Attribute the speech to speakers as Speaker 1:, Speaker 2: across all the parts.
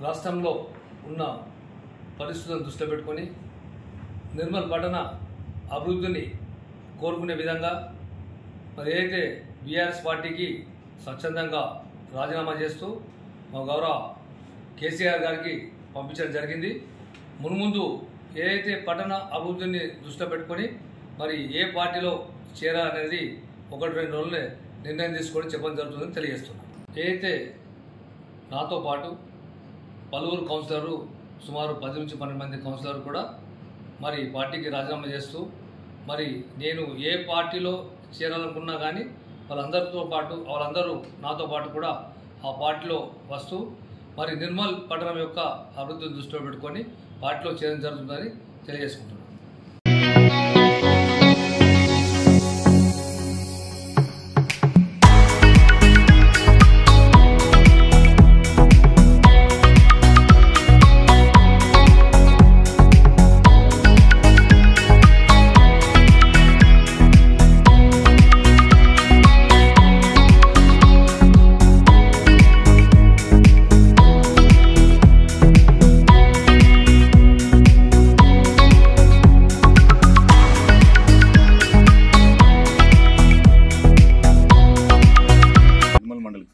Speaker 1: రాష్ట్రంలో ఉన్న పరిస్థితులను దృష్టిలో పెట్టుకొని నిర్మల్ పట్టణ అభివృద్ధిని కోరుకునే విధంగా మరి ఏదైతే బీఆర్ఎస్ పార్టీకి స్వచ్ఛందంగా రాజీనామా చేస్తూ మా గౌరవ కేసీఆర్ గారికి పంపించడం జరిగింది. మున్ముందు ఏదైతే పట్టణ అభివృద్ధిని దృష్టిలో పెట్టుకొని మరి ఏ పార్టీలో చేరాలనేది 1-2 రోజులే నిర్ణయం తీసుకొని చెప్పడం జరుగుతుందని తెలియజేస్తున్నాను. ఏదైతే నాతో పాటు పలువురు కౌన్సిలర్లు సుమారు 10 నుంచి 12 మంది కౌన్సిలర్లు కూడా మరి పార్టీకి రాజీనామా చేస్తూ మరి నేను ఏ పార్టీలో చేరాలనుకున్నా కానీ వాళ్ళందరూ నాతో పాటు కూడా ఆ పార్టీలో వస్తూ మరి నిర్మల్ పట్టణం యొక్క అభివృద్ధిని దృష్టిలో పెట్టుకొని పార్టీలో చేరడం జరుగుతుందని తెలియజేసుకుంటున్నాను.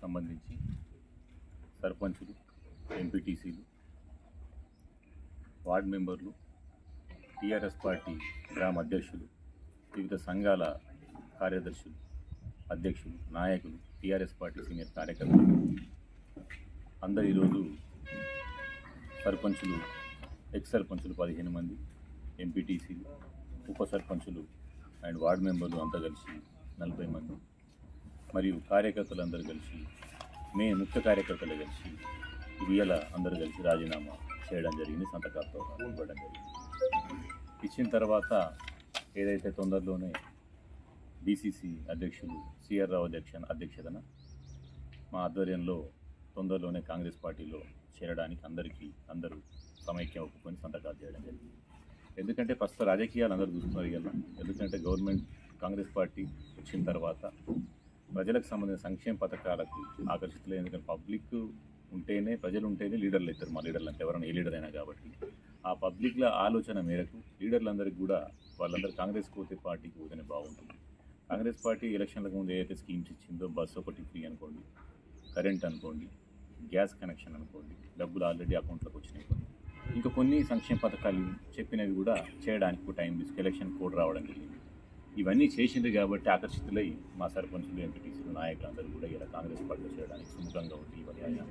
Speaker 2: సంబంధించి సర్పంచులు, ఎంపీటీసీలు, వార్డు మెంబర్లు, టీఆర్ఎస్ పార్టీ గ్రామ అధ్యక్షులు, వివిధ సంఘాల కార్యదర్శులు, అధ్యక్షులు, నాయకులు, టీఆర్ఎస్ పార్టీ సీనియర్ కార్యకర్తలు అందరూ ఈరోజు సర్పంచులు, ఎక్స్ సర్పంచులు 15 మంది, ఎంపీటీసీలు, ఉప సర్పంచులు అండ్ వార్డు మెంబర్లు అంతా కలిసి 40 మంది మరియు కార్యకర్తలు కలిసి ముఖ్య కార్యకర్తలు కలిసి ఇవాళ అందరూ కలిసి రాజీనామా చేయడం జరిగింది. సంతకాలతో ఇవ్వడం జరిగింది. ఇచ్చిన తర్వాత ఏదైతే తొందరలోనే బీసీసీ అధ్యక్షులు సిఆర్ రావు అధ్యక్షతన మా ఆధ్వర్యంలో తొందరలోనే కాంగ్రెస్ పార్టీలో చేరడానికి అందరూ సమైక్యం ఒప్పుకొని సంతకాలు చేయడం జరిగింది. ఎందుకంటే ప్రస్తుత రాజకీయాలు అందరూ చూస్తున్నారు కదా. ఎందుకంటే గవర్నమెంట్ కాంగ్రెస్ పార్టీ వచ్చిన తర్వాత ప్రజలకు సంబంధించిన సంక్షేమ పథకాలకు ఆకర్షితులు. ఎందుకంటే పబ్లిక్ ఉంటేనే, ప్రజలు ఉంటేనే లీడర్లు అవుతారు. మా లీడర్లు అంటే ఎవరైనా ఏ లీడర్ అయినా కాబట్టి ఆ పబ్లిక్ల ఆలోచన మేరకు లీడర్లందరికీ కూడా వాళ్ళందరూ కాంగ్రెస్ పార్టీకి పోతేనే బాగుంటుంది. కాంగ్రెస్ పార్టీ ఎలక్షన్లకు ముందు ఏదైతే స్కీమ్స్ ఇచ్చిందో బస్సు ఒకటి ఫ్రీ అనుకోండి, కరెంట్ అనుకోండి, గ్యాస్ కనెక్షన్ అనుకోండి, డబ్బులు ఆల్రెడీ అకౌంట్లోకి వచ్చినాయి. ఇంకా కొన్ని సంక్షేమ పథకాలు చెప్పినవి కూడా చేయడానికి టైం తీసుకు ఎలక్షన్ కోడ్ రావడం జరిగింది. ఇవన్నీ చేసింది కాబట్టి ఆకర్షితులై మా సర్పంచులు, ఎంపీటీసీలు, నాయకులు అందరూ కూడా ఇలా కాంగ్రెస్ పార్టీలో చేయడానికి సుముఖంగా ఉండి ఇవన్నీ